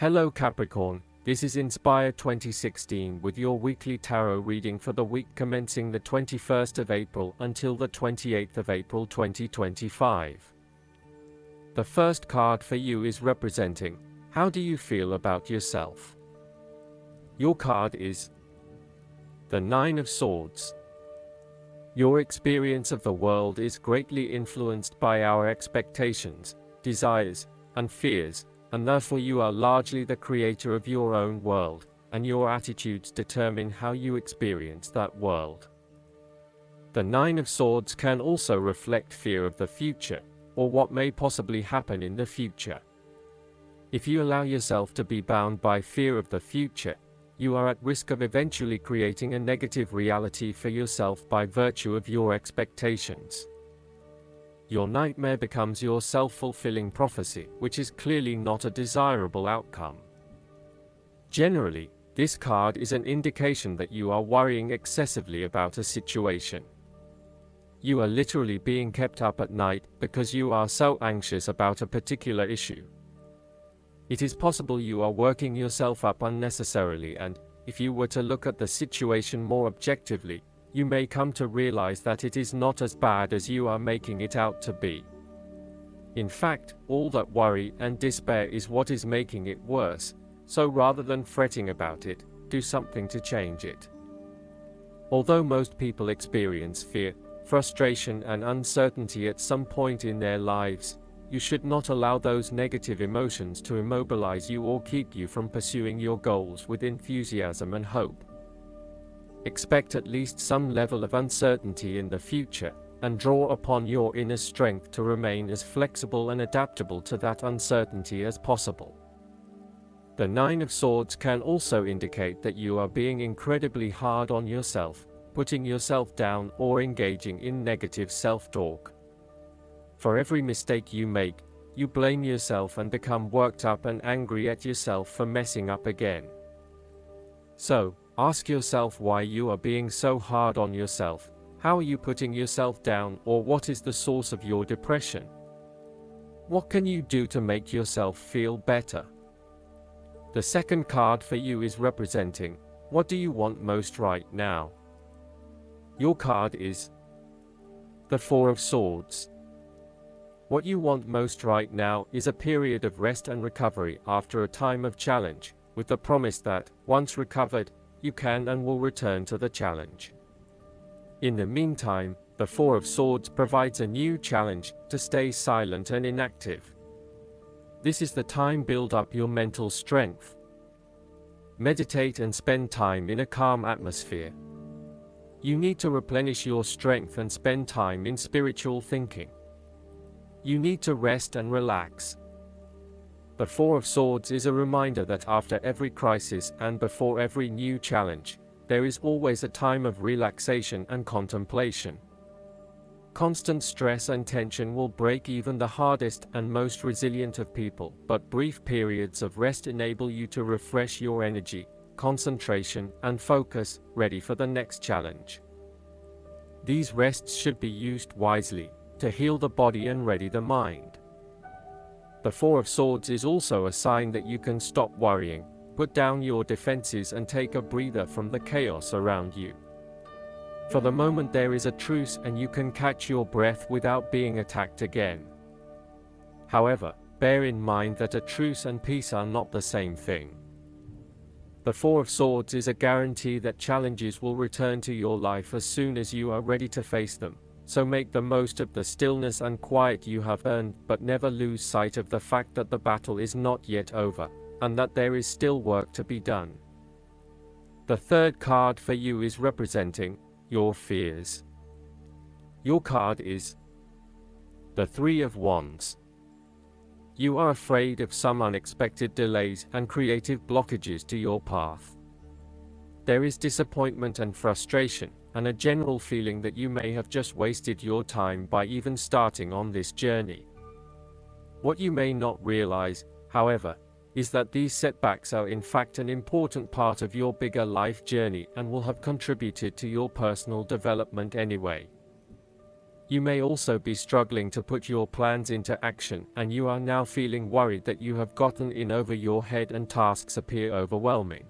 Hello Capricorn, this is Inspire 2016 with your weekly tarot reading for the week commencing the 21st of April until the 28th of April 2025. The first card for you is representing, how do you feel about yourself? Your card is the Nine of Swords. Your experience of the world is greatly influenced by our expectations, desires, and fears, and therefore you are largely the creator of your own world, and your attitudes determine how you experience that world. The Nine of Swords can also reflect fear of the future, or what may possibly happen in the future. If you allow yourself to be bound by fear of the future, you are at risk of eventually creating a negative reality for yourself by virtue of your expectations. Your nightmare becomes your self-fulfilling prophecy, which is clearly not a desirable outcome. Generally, this card is an indication that you are worrying excessively about a situation. You are literally being kept up at night because you are so anxious about a particular issue. It is possible you are working yourself up unnecessarily, and, if you were to look at the situation more objectively, you may come to realize that it is not as bad as you are making it out to be. In fact, all that worry and despair is what is making it worse, so rather than fretting about it, do something to change it. Although most people experience fear, frustration and uncertainty at some point in their lives, you should not allow those negative emotions to immobilize you or keep you from pursuing your goals with enthusiasm and hope. Expect at least some level of uncertainty in the future, and draw upon your inner strength to remain as flexible and adaptable to that uncertainty as possible. The Nine of Swords can also indicate that you are being incredibly hard on yourself, putting yourself down or engaging in negative self-talk. For every mistake you make, you blame yourself and become worked up and angry at yourself for messing up again. So, ask yourself why you are being so hard on yourself, how are you putting yourself down, or what is the source of your depression? What can you do to make yourself feel better? The second card for you is representing, what do you want most right now? Your card is the Four of Swords. What you want most right now is a period of rest and recovery after a time of challenge, with the promise that, once recovered, you can and will return to the challenge. In the meantime, the Four of Swords provides a new challenge to stay silent and inactive. This is the time to build up your mental strength. Meditate and spend time in a calm atmosphere. You need to replenish your strength and spend time in spiritual thinking. You need to rest and relax. The Four of Swords is a reminder that after every crisis and before every new challenge, there is always a time of relaxation and contemplation. Constant stress and tension will break even the hardest and most resilient of people, but brief periods of rest enable you to refresh your energy, concentration, and focus, ready for the next challenge. These rests should be used wisely, to heal the body and ready the mind. The Four of Swords is also a sign that you can stop worrying, put down your defenses and take a breather from the chaos around you. For the moment there is a truce and you can catch your breath without being attacked again. However, bear in mind that a truce and peace are not the same thing. The Four of Swords is a guarantee that challenges will return to your life as soon as you are ready to face them. So make the most of the stillness and quiet you have earned, but never lose sight of the fact that the battle is not yet over, and that there is still work to be done. The third card for you is representing your fears. Your card is the Three of Wands. You are afraid of some unexpected delays and creative blockages to your path. There is disappointment and frustration, and a general feeling that you may have just wasted your time by even starting on this journey. What you may not realize, however, is that these setbacks are in fact an important part of your bigger life journey and will have contributed to your personal development anyway. You may also be struggling to put your plans into action, and you are now feeling worried that you have gotten in over your head and tasks appear overwhelming.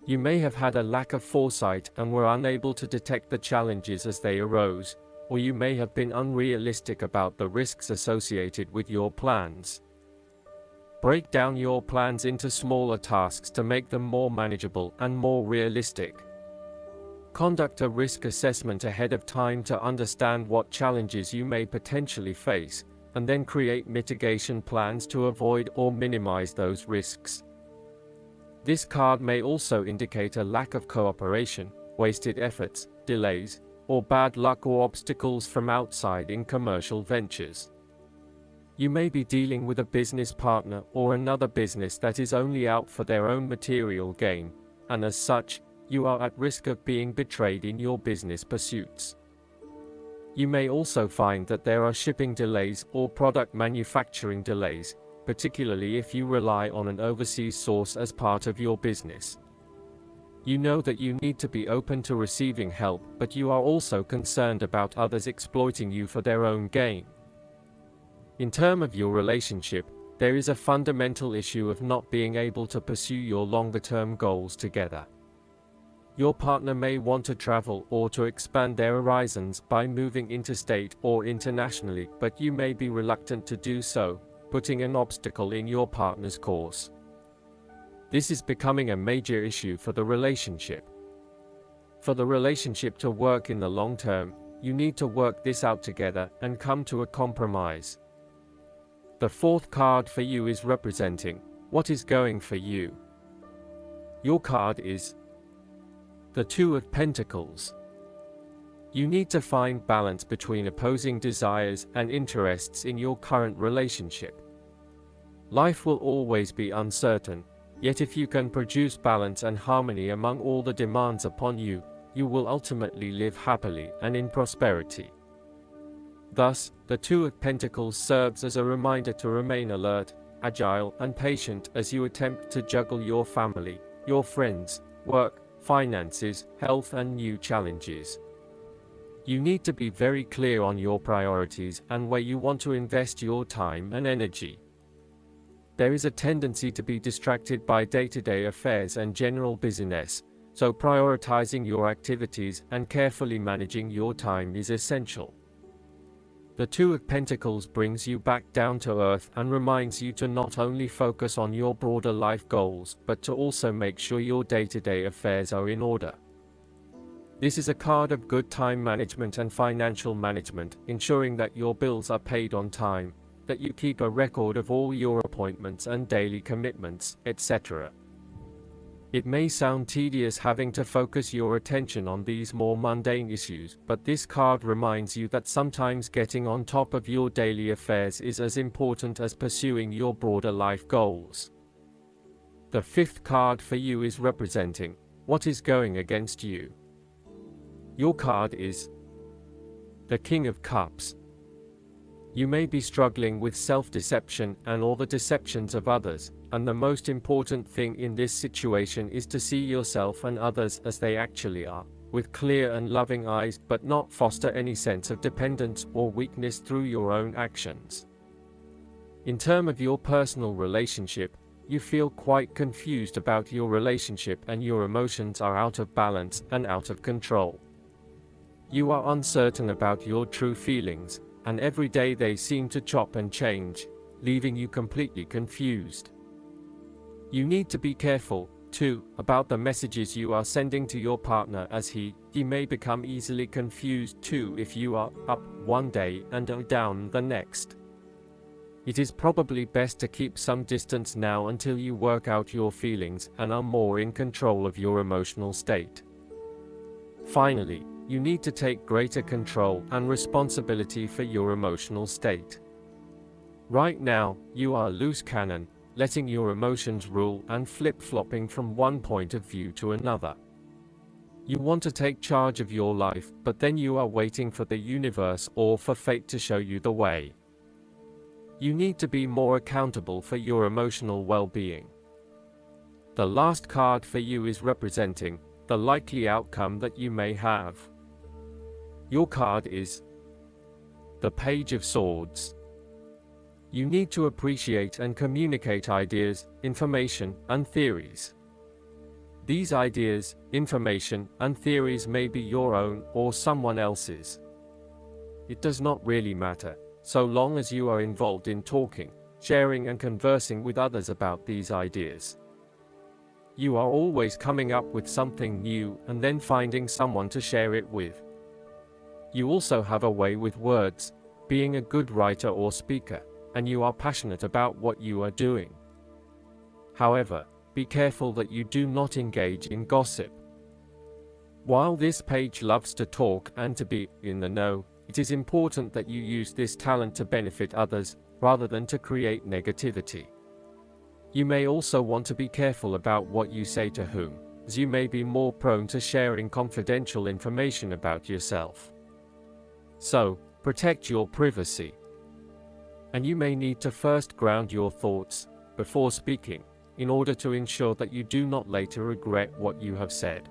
You may have had a lack of foresight and were unable to detect the challenges as they arose, or you may have been unrealistic about the risks associated with your plans. Break down your plans into smaller tasks to make them more manageable and more realistic. Conduct a risk assessment ahead of time to understand what challenges you may potentially face, and then create mitigation plans to avoid or minimize those risks. This card may also indicate a lack of cooperation, wasted efforts, delays, or bad luck or obstacles from outside in commercial ventures. You may be dealing with a business partner or another business that is only out for their own material gain, and as such, you are at risk of being betrayed in your business pursuits. You may also find that there are shipping delays or product manufacturing delays, particularly if you rely on an overseas source as part of your business. You know that you need to be open to receiving help, but you are also concerned about others exploiting you for their own gain. In terms of your relationship, there is a fundamental issue of not being able to pursue your longer-term goals together. Your partner may want to travel or to expand their horizons by moving interstate or internationally, but you may be reluctant to do so, putting an obstacle in your partner's course. This is becoming a major issue for the relationship. For the relationship to work in the long term, you need to work this out together and come to a compromise. The fourth card for you is representing what is going for you. Your card is the Two of Pentacles. You need to find balance between opposing desires and interests in your current relationship. Life will always be uncertain, yet if you can produce balance and harmony among all the demands upon you, you will ultimately live happily and in prosperity. Thus, the Two of Pentacles serves as a reminder to remain alert, agile, and patient as you attempt to juggle your family, your friends, work, finances, health, and new challenges. You need to be very clear on your priorities and where you want to invest your time and energy. There is a tendency to be distracted by day-to-day affairs and general busyness, so prioritizing your activities and carefully managing your time is essential. The Two of Pentacles brings you back down to earth and reminds you to not only focus on your broader life goals, but to also make sure your day-to-day affairs are in order. This is a card of good time management and financial management, ensuring that your bills are paid on time, that you keep a record of all your appointments and daily commitments, etc. It may sound tedious having to focus your attention on these more mundane issues, but this card reminds you that sometimes getting on top of your daily affairs is as important as pursuing your broader life goals. The fifth card for you is representing what is going against you. Your card is the King of Cups. You may be struggling with self-deception and all the deceptions of others, and the most important thing in this situation is to see yourself and others as they actually are, with clear and loving eyes, but not foster any sense of dependence or weakness through your own actions. In terms of your personal relationship, you feel quite confused about your relationship and your emotions are out of balance and out of control. You are uncertain about your true feelings, and every day they seem to chop and change, leaving you completely confused. You need to be careful, too, about the messages you are sending to your partner, as he may become easily confused too if you are up one day and are down the next. It is probably best to keep some distance now until you work out your feelings and are more in control of your emotional state. Finally, you need to take greater control and responsibility for your emotional state. Right now, you are loose cannon, letting your emotions rule and flip-flopping from one point of view to another. You want to take charge of your life, but then you are waiting for the universe or for fate to show you the way. You need to be more accountable for your emotional well-being. The last card for you is representing the likely outcome that you may have. Your card is The Page of Swords. You need to appreciate and communicate ideas, information, and theories. These ideas, information, and theories may be your own or someone else's. It does not really matter, so long as you are involved in talking, sharing, and conversing with others about these ideas. You are always coming up with something new and then finding someone to share it with. You also have a way with words, being a good writer or speaker, and you are passionate about what you are doing. However, be careful that you do not engage in gossip. While this page loves to talk and to be in the know, it is important that you use this talent to benefit others, rather than to create negativity. You may also want to be careful about what you say to whom, as you may be more prone to sharing confidential information about yourself. So, protect your privacy. And you may need to first ground your thoughts before speaking, in order to ensure that you do not later regret what you have said.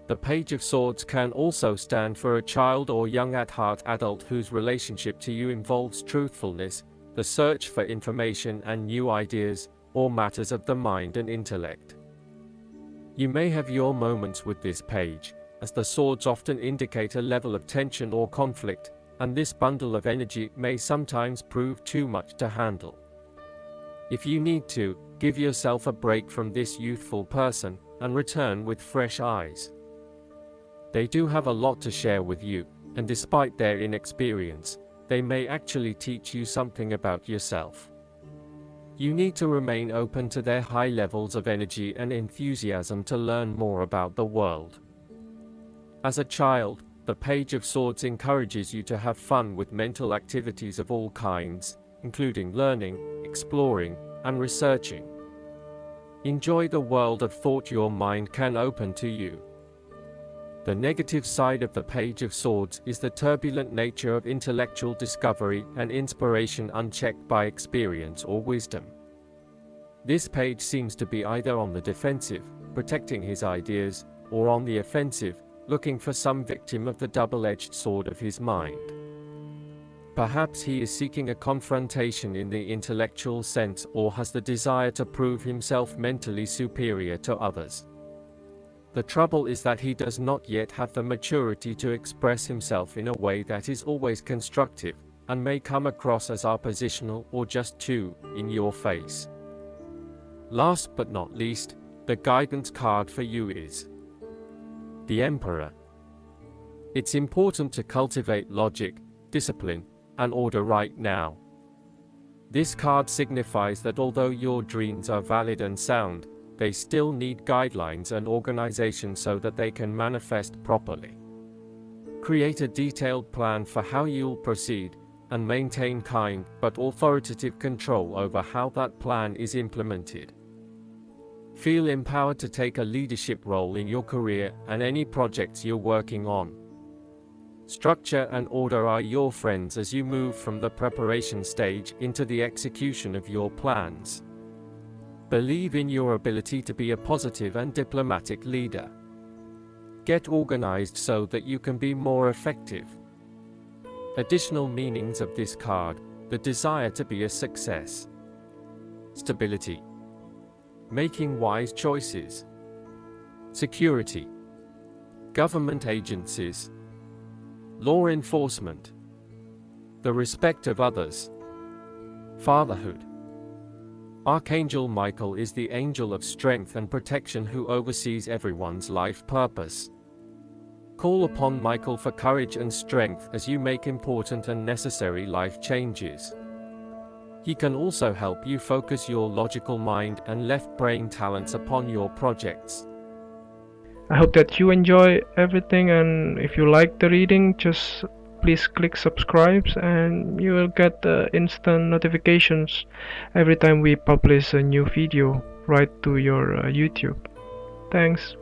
The Page of Swords can also stand for a child or young at heart adult whose relationship to you involves truthfulness, the search for information and new ideas, or matters of the mind and intellect. You may have your moments with this page, as the swords often indicate a level of tension or conflict, and this bundle of energy may sometimes prove too much to handle. If you need to, give yourself a break from this youthful person, and return with fresh eyes. They do have a lot to share with you, and despite their inexperience, they may actually teach you something about yourself. You need to remain open to their high levels of energy and enthusiasm to learn more about the world. As a child, the Page of Swords encourages you to have fun with mental activities of all kinds, including learning, exploring, and researching. Enjoy the world of thought your mind can open to you. The negative side of the Page of Swords is the turbulent nature of intellectual discovery and inspiration unchecked by experience or wisdom. This page seems to be either on the defensive, protecting his ideas, or on the offensive, looking for some victim of the double-edged sword of his mind. Perhaps he is seeking a confrontation in the intellectual sense, or has the desire to prove himself mentally superior to others. The trouble is that he does not yet have the maturity to express himself in a way that is always constructive, and may come across as oppositional or just too in your face. Last but not least, the guidance card for you is the Emperor. It's important to cultivate logic, discipline, and order right now. This card signifies that although your dreams are valid and sound, they still need guidelines and organization so that they can manifest properly. Create a detailed plan for how you'll proceed, and maintain kind but authoritative control over how that plan is implemented. Feel empowered to take a leadership role in your career and any projects you're working on. Structure and order are your friends as you move from the preparation stage into the execution of your plans. Believe in your ability to be a positive and diplomatic leader. Get organized so that you can be more effective. Additional meanings of this card: the desire to be a success, stability, making wise choices, security, government agencies, law enforcement, the respect of others, fatherhood. Archangel Michael is the angel of strength and protection who oversees everyone's life purpose. Call upon Michael for courage and strength as you make important and necessary life changes. He can also help you focus your logical mind and left brain talents upon your projects. I hope that you enjoy everything, and if you like the reading, just please click subscribe and you will get instant notifications every time we publish a new video right to your YouTube. Thanks.